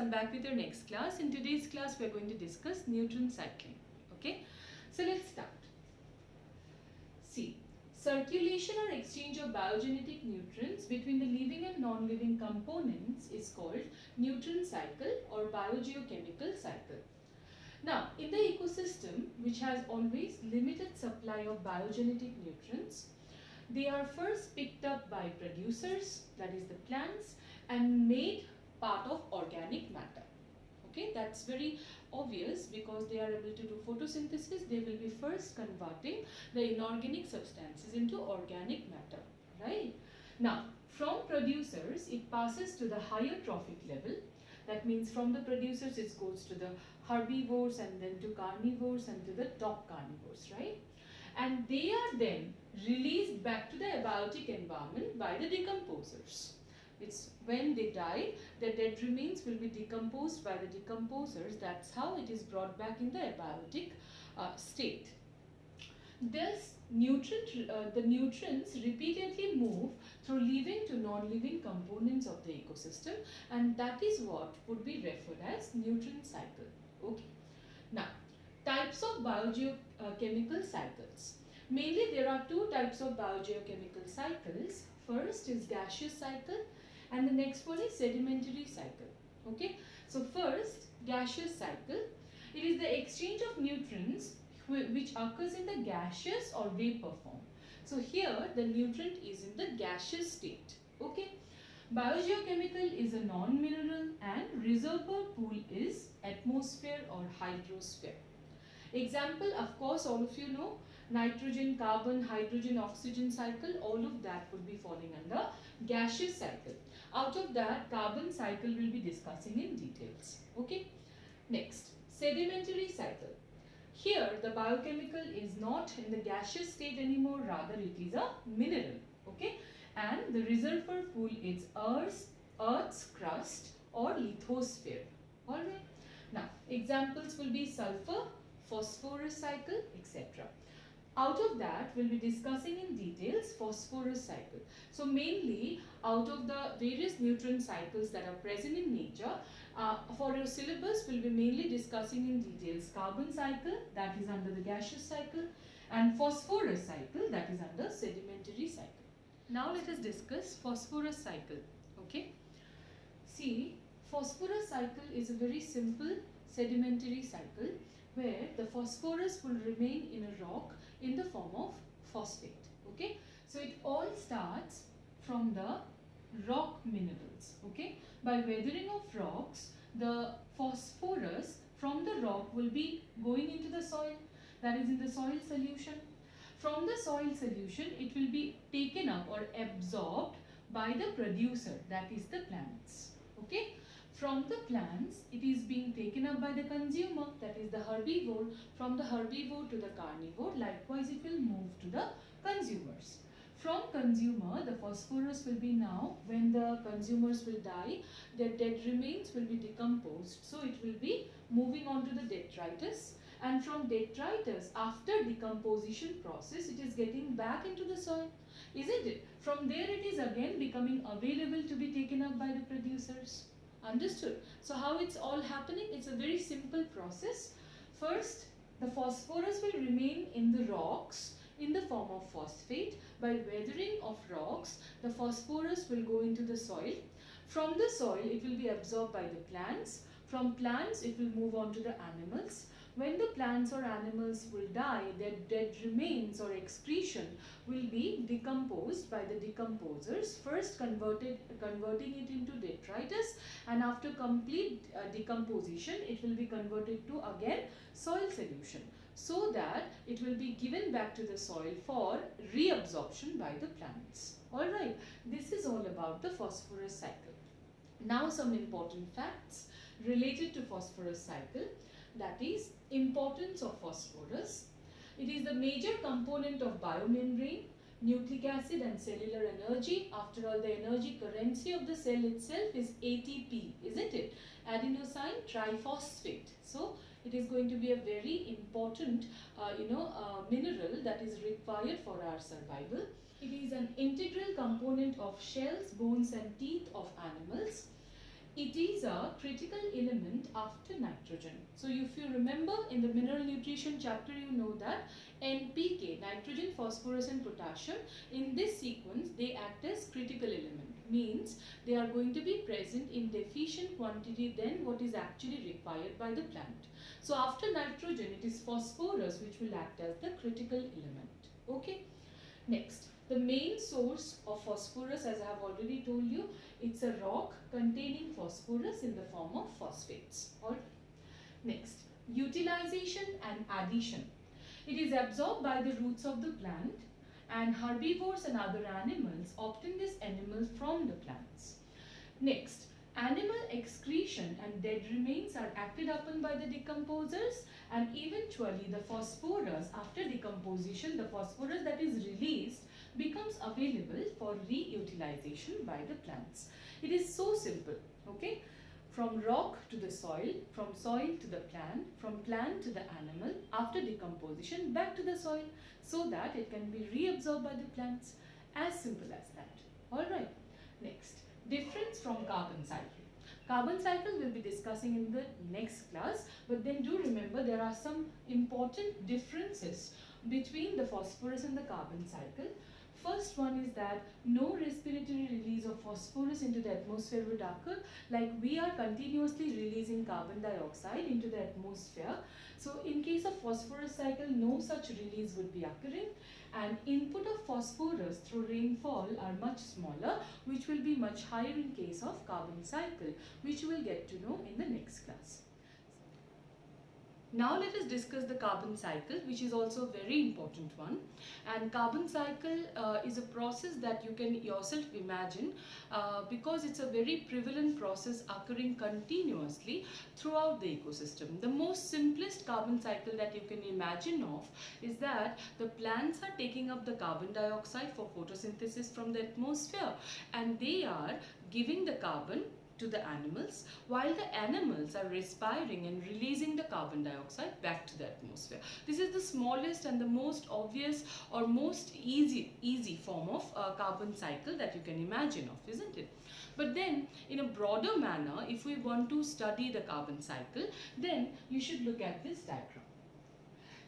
I'm back with your next class. In today's class, we're going to discuss nutrient cycling. Okay, so let's start. See, circulation or exchange of biogenetic nutrients between the living and non-living components is called nutrient cycle or biogeochemical cycle. Now, in the ecosystem, which has always limited supply of biogenetic nutrients, they are first picked up by producers, that is the plants, and made part of organic matter. Okay, that's very obvious because they are able to do photosynthesis. They will be first converting the inorganic substances into organic matter, right? Now, from producers, it passes to the higher trophic level. That means from the producers, it goes to the herbivores and then to carnivores and to the top carnivores, right? And they are then released back to the abiotic environment by the decomposers. It's when they die, their dead remains will be decomposed by the decomposers. That's how it is brought back in the abiotic state. Thus, the nutrients repeatedly move through living to non-living components of the ecosystem, and that is what would be referred as nutrient cycle. Okay. Now, types of biogeochemical cycles. Mainly, there are two types of biogeochemical cycles. First is gaseous cycle, and the next one is sedimentary cycle. Okay, so first, gaseous cycle. It is the exchange of nutrients which occurs in the gaseous or vapor form. So here the nutrient is in the gaseous state. Okay, biogeochemical is a non-mineral and reservoir pool is atmosphere or hydrosphere. Example, of course, all of you know, nitrogen, carbon, hydrogen, oxygen cycle, all of that would be falling under gaseous cycle. Out of that, carbon cycle will be discussing in details. Okay. Next, sedimentary cycle. Here, the biochemical is not in the gaseous state anymore, rather it is a mineral. Okay. And the reservoir pool is Earth's crust or lithosphere. Alright. Now, examples will be sulfur, phosphorus cycle, etc. Out of that, we'll be discussing in details phosphorus cycle. So mainly, out of the various nutrient cycles that are present in nature, for your syllabus, we'll be mainly discussing in details carbon cycle, that is under the gaseous cycle, and phosphorus cycle, that is under sedimentary cycle. Now let us discuss phosphorus cycle. Okay. See, phosphorus cycle is a very simple sedimentary cycle where the phosphorus will remain in a rock in the form of phosphate. Okay, so it all starts from the rock minerals. Okay, by weathering of rocks, the phosphorus from the rock will be going into the soil, that is in the soil solution. From the soil solution, it will be taken up or absorbed by the producer, that is the plants. Okay, from the plants, it is being taken up by the consumer, that is the herbivore. From the herbivore to the carnivore, likewise it will move to the consumers. From consumer, the phosphorus will be now, when the consumers will die, their dead remains will be decomposed. So it will be moving on to the detritus. And from detritus, after decomposition process, it is getting back into the soil. Isn't it? From there it is again becoming available to be taken up by the producers. Understood? So how it's all happening? It's a very simple process. First, the phosphorus will remain in the rocks in the form of phosphate. By weathering of rocks, the phosphorus will go into the soil. From the soil, it will be absorbed by the plants. From plants, it will move on to the animals. When the plants or animals will die, their dead remains or excretion will be decomposed by the decomposers, first converting it into detritus, and after complete decomposition, it will be converted to again soil solution, so that it will be given back to the soil for reabsorption by the plants. Alright, this is all about the phosphorus cycle. Now some important facts related to phosphorus cycle. That is, importance of phosphorus. It is the major component of biomembrane, nucleic acid and cellular energy. After all, the energy currency of the cell itself is ATP, isn't it? Adenosine triphosphate. So, it is going to be a very important mineral that is required for our survival. It is an integral component of shells, bones and teeth of animals. It it is a critical element after nitrogen. So if you remember in the mineral nutrition chapter, you know that NPK, nitrogen, phosphorus and potassium, in this sequence they act as critical element, means they are going to be present in deficient quantity than what is actually required by the plant. So after nitrogen, it is phosphorus which will act as the critical element. Okay. Next, the main source of phosphorus, as I have already told you, it's a rock containing phosphorus in the form of phosphates. Alright. Next, utilization and addition. It is absorbed by the roots of the plant, and herbivores and other animals obtain this animal from the plants. Next, animal excretion and dead remains are acted upon by the decomposers, and eventually the phosphorus, after decomposition, the phosphorus that is released becomes available for reutilization by the plants. It is so simple, okay? From rock to the soil, from soil to the plant, from plant to the animal, after decomposition back to the soil, so that it can be reabsorbed by the plants. As simple as that. Alright. Next, difference from carbon cycle. Carbon cycle we'll be discussing in the next class, but then do remember there are some important differences between the phosphorus and the carbon cycle. First one is that no respiratory release of phosphorus into the atmosphere would occur, like we are continuously releasing carbon dioxide into the atmosphere. So in case of phosphorus cycle, no such release would be occurring, and input of phosphorus through rainfall are much smaller, which will be much higher in case of carbon cycle, which you will get to know in the next class. Now let us discuss the carbon cycle, which is also a very important one. And carbon cycle is a process that you can yourself imagine because it's a very prevalent process occurring continuously throughout the ecosystem. The most simplest carbon cycle that you can imagine of is that the plants are taking up the carbon dioxide for photosynthesis from the atmosphere, and they are giving the carbon to the animals, while the animals are respiring and releasing the carbon dioxide back to the atmosphere. This is the smallest and the most obvious or most easy form of carbon cycle that you can imagine of, isn't it? But then in a broader manner, if we want to study the carbon cycle, then you should look at this diagram.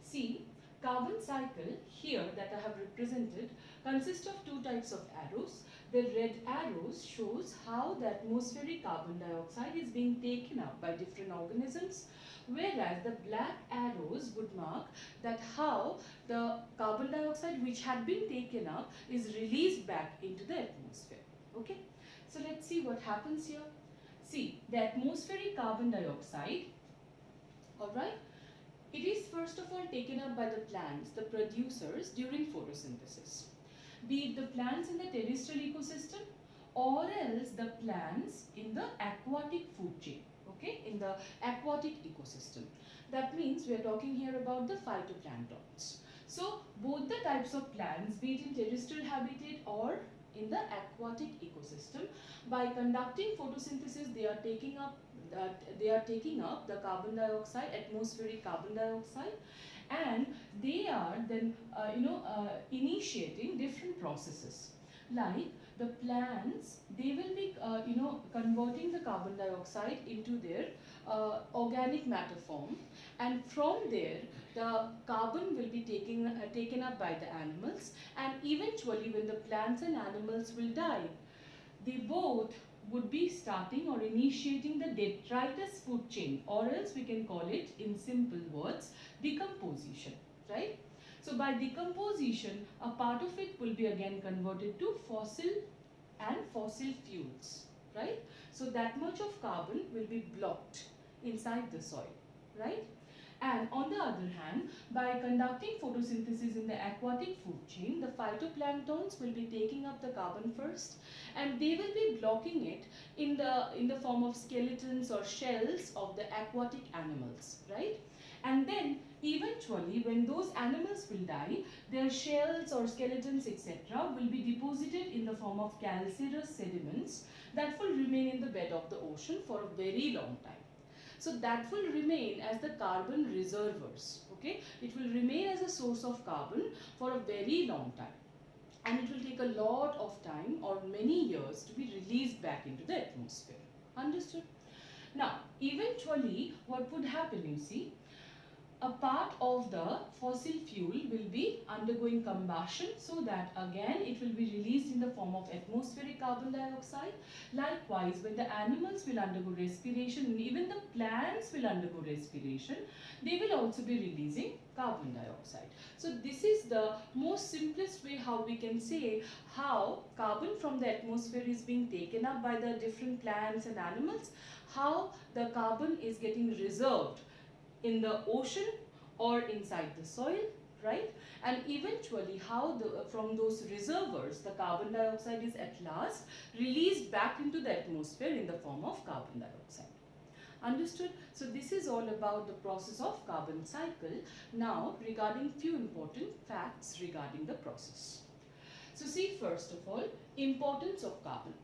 See, carbon cycle here that I have represented consists of two types of arrows. The red arrows shows how the atmospheric carbon dioxide is being taken up by different organisms, whereas the black arrows would mark that how the carbon dioxide which had been taken up is released back into the atmosphere. Okay, so let's see what happens here. See, the atmospheric carbon dioxide, alright, it is first of all taken up by the plants, the producers, during photosynthesis. Be it the plants in the terrestrial ecosystem or else the plants in the aquatic food chain, okay, in the aquatic ecosystem. That means we are talking here about the phytoplanktons. So both the types of plants, be it in terrestrial habitat or in the aquatic ecosystem, by conducting photosynthesis, they are taking up the carbon dioxide, atmospheric carbon dioxide, and they are then initiating different processes. Like the plants, they will be converting the carbon dioxide into their organic matter form, and from there the carbon will be taken up by the animals, and eventually when the plants and animals will die, they both would be starting or initiating the detritus food chain, or else we can call it in simple words decomposition, right? So by decomposition, a part of it will be again converted to fossil and fossil fuels, right? So that much of carbon will be blocked inside the soil, right? And on the other hand, by conducting photosynthesis in the aquatic food chain, the phytoplanktons will be taking up the carbon first, and they will be blocking it in the form of skeletons or shells of the aquatic animals, right? And then eventually when those animals will die, their shells or skeletons etc. will be deposited in the form of calcareous sediments that will remain in the bed of the ocean for a very long time. So that will remain as the carbon reservoirs, okay? It will remain as a source of carbon for a very long time, and it will take a lot of time or many years to be released back into the atmosphere. Understood? Now, eventually what would happen, you see, a part of the fossil fuel will be undergoing combustion, so that again it will be released in the form of atmospheric carbon dioxide. Likewise, when the animals will undergo respiration and even the plants will undergo respiration, they will also be releasing carbon dioxide. So this is the most simplest way how we can say how carbon from the atmosphere is being taken up by the different plants and animals, how the carbon is getting reserved in the ocean or inside the soil, right? And eventually how from those reservoirs the carbon dioxide is at last released back into the atmosphere in the form of carbon dioxide. Understood? So this is all about the process of carbon cycle. Now regarding few important facts regarding the process. So see, first of all, importance of carbon.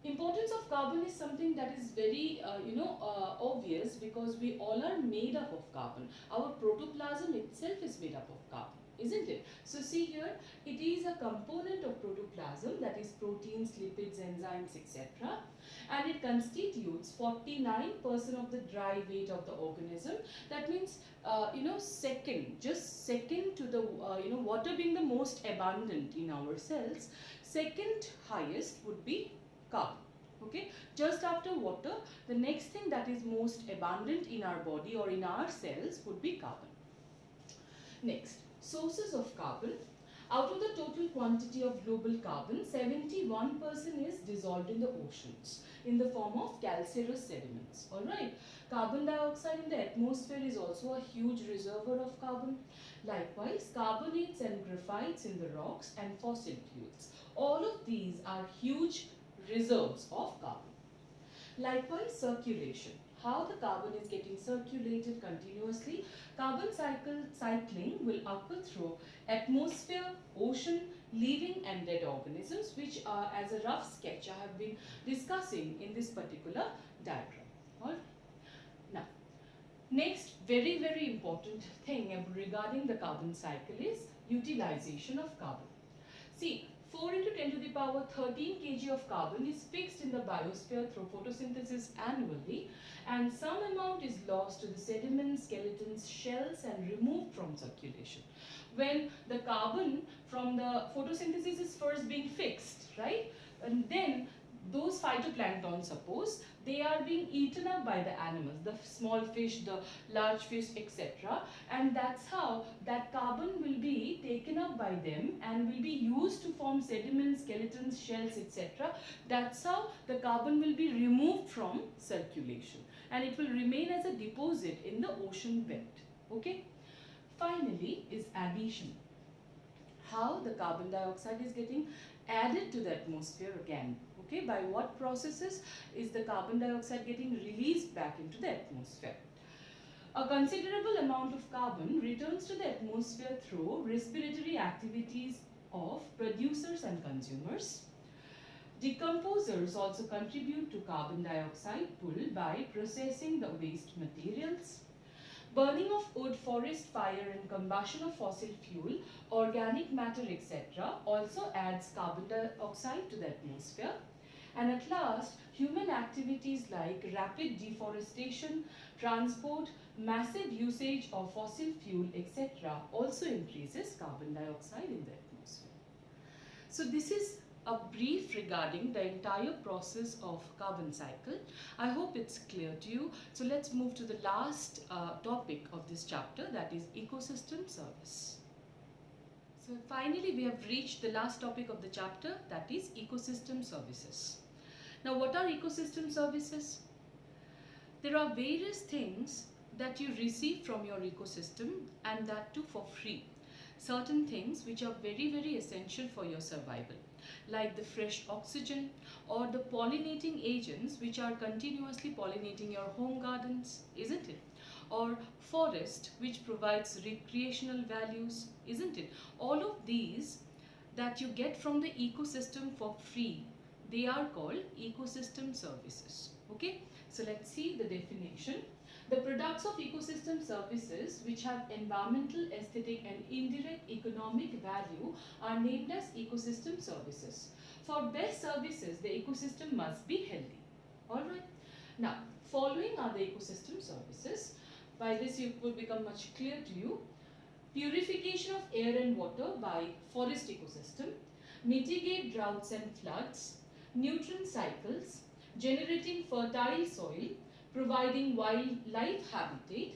Importance of carbon is something that is very obvious, because we all are made up of carbon. Our protoplasm itself is made up of carbon, isn't it? So see here, it is a component of protoplasm, that is proteins, lipids, enzymes, etc. And it constitutes 49% of the dry weight of the organism. That means second to the water being the most abundant in our cells, second highest would be carbon. Okay, just after water, the next thing that is most abundant in our body or in our cells would be carbon. Next, sources of carbon. Out of the total quantity of global carbon, 71% is dissolved in the oceans in the form of calcareous sediments. Alright, carbon dioxide in the atmosphere is also a huge reservoir of carbon. Likewise, carbonates and graphites in the rocks and fossil fuels. All of these are huge reserves of carbon. Likewise, circulation. How the carbon is getting circulated continuously. Carbon cycling will occur through atmosphere, ocean, living and dead organisms, which are, as a rough sketch, I have been discussing in this particular diagram. All right. Now, next very important thing regarding the carbon cycle is utilization of carbon. See, 4 into 10 to the power 13 kg of carbon is fixed in the biosphere through photosynthesis annually, and some amount is lost to the sediments, skeletons, shells and removed from circulation. When the carbon from the photosynthesis is first being fixed, right, and then those phytoplankton, suppose, they are being eaten up by the animals, the small fish, the large fish, etc. And that's how that carbon will be taken up by them and will be used to form sediments, skeletons, shells, etc. That's how the carbon will be removed from circulation and it will remain as a deposit in the ocean bed. Okay. Finally is addition. How the carbon dioxide is getting added to the atmosphere again. Okay, by what processes is the carbon dioxide getting released back into the atmosphere? A considerable amount of carbon returns to the atmosphere through respiratory activities of producers and consumers. Decomposers also contribute to carbon dioxide pull by processing the waste materials. Burning of wood, forest fire and combustion of fossil fuel, organic matter, etc. also adds carbon dioxide to the atmosphere. And at last, human activities like rapid deforestation, transport, massive usage of fossil fuel, etc. also increases carbon dioxide in the atmosphere. So this is a brief regarding the entire process of carbon cycle. I hope it's clear to you. So let's move to the last topic of this chapter, that is ecosystem service. So finally we have reached the last topic of the chapter, that is ecosystem services. Now what are ecosystem services? There are various things that you receive from your ecosystem, and that too for free. Certain things which are very essential for your survival, like the fresh oxygen or the pollinating agents which are continuously pollinating your home gardens, isn't it? Or forest which provides recreational values, isn't it? All of these that you get from the ecosystem for free, they are called ecosystem services. Okay, so let's see the definition. The products of ecosystem services which have environmental, aesthetic and indirect economic value are named as ecosystem services. For best services, the ecosystem must be healthy. Alright. Now, following are the ecosystem services. By this it will become much clear to you. Purification of air and water by forest ecosystem, mitigate droughts and floods, nutrient cycles, generating fertile soil, providing wildlife habitat,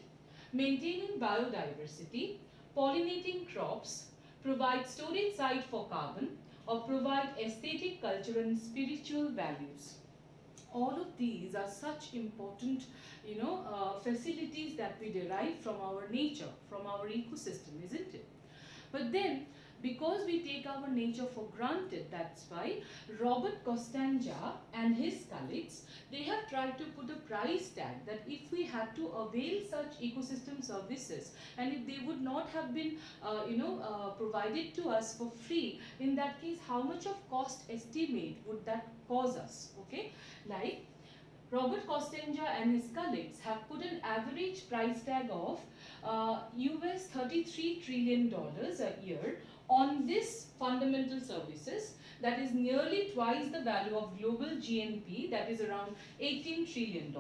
maintaining biodiversity, pollinating crops, provide storage site for carbon, or provide aesthetic, cultural and spiritual values. All of these are such important, facilities that we derive from our nature, from our ecosystem, isn't it? But then, because we take our nature for granted, that's why Robert Costanza and his colleagues, they have tried to put a price tag that if we had to avail such ecosystem services and if they would not have been provided to us for free, in that case how much of cost estimate would that cause us? Okay, like Robert Costanza and his colleagues have put an average price tag of US $33 trillion a year on this fundamental services, that is nearly twice the value of global GNP, that is around $18 trillion.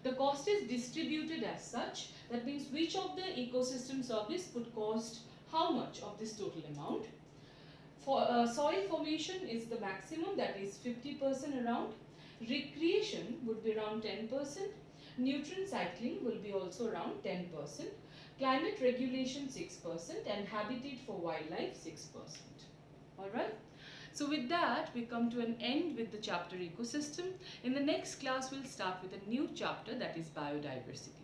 The cost is distributed as such, that means which of the ecosystem service would cost how much of this total amount. For soil formation is the maximum, that is 50% around. Recreation would be around 10%. Nutrient cycling will be also around 10%. Climate regulation 6% and habitat for wildlife 6%. Alright. So with that we come to an end with the chapter ecosystem. In the next class we'll start with a new chapter, that is biodiversity.